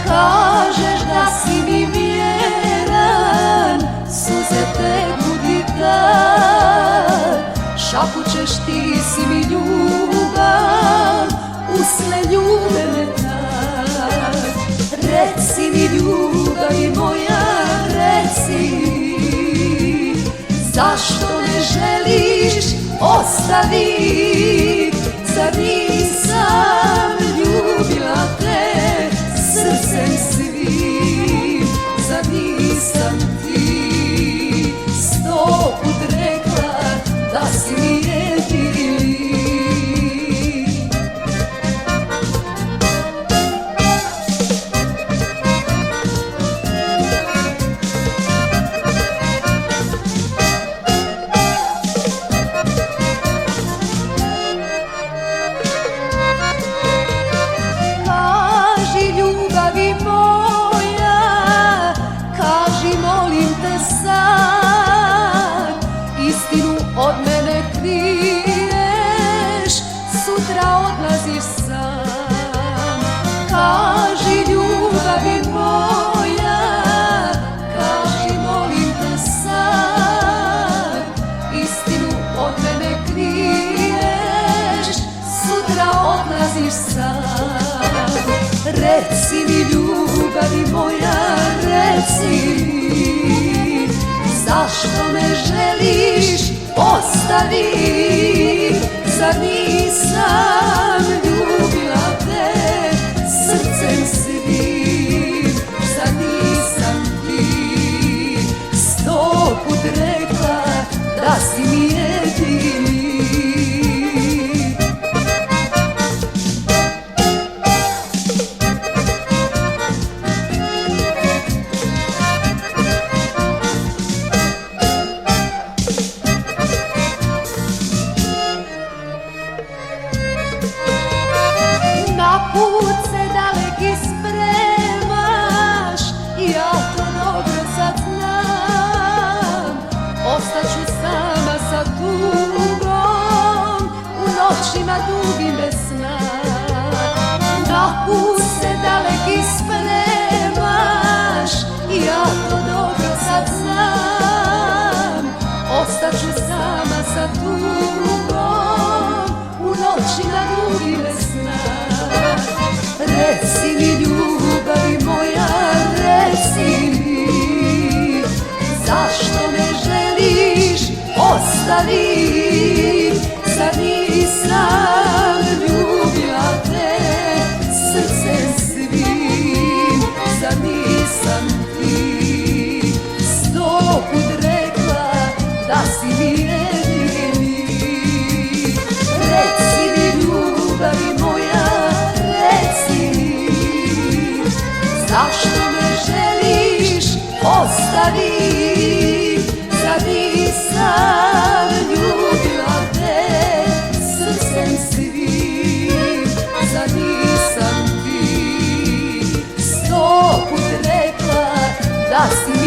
Kažeš da si mi vjeran, suze teku di dan. Šapućeš ti si mi ljubav, usne ljube me dan. Reci mi ljubavi moja, reci, zašto ne želiš ostavit? Zar nisam ljubila te srcem svim? Zar nisam ti 100 put rekla da si mi jedini? Od mene kriješ, sutra odlaziš sam. Kaži ljubavi moja, kaži molim te sad. Istinu od mene kriješ, sutra odlaziš sam. Reci mi ljubavi moja, reci, zašto me želiš ostavi? Zar nisam ljubila te srcem svim? Zar nisam ti 100 put rekla da si mi jedini? Put se daleki spremaš, ja to dobro sad znam. Ostaću sama sa tugom, u noćima dugim bez sna. Na put se daleki spremaš, ja to dobro sad znam. Ostaću sama sa tugom, u noćima dugim bez sna. Reci mi ljubavi moja, reci mi, zašto me želiš ostavit? Zar nisam ljubila te srcem svim? Zar nisam ti 100 put rekla da si mi jedini? Reci mi ljubavi moja, zašto me želiš ostavit? Zar nisam ljubila te srcem svim? Zar nisam ti 100 put rekla da si mi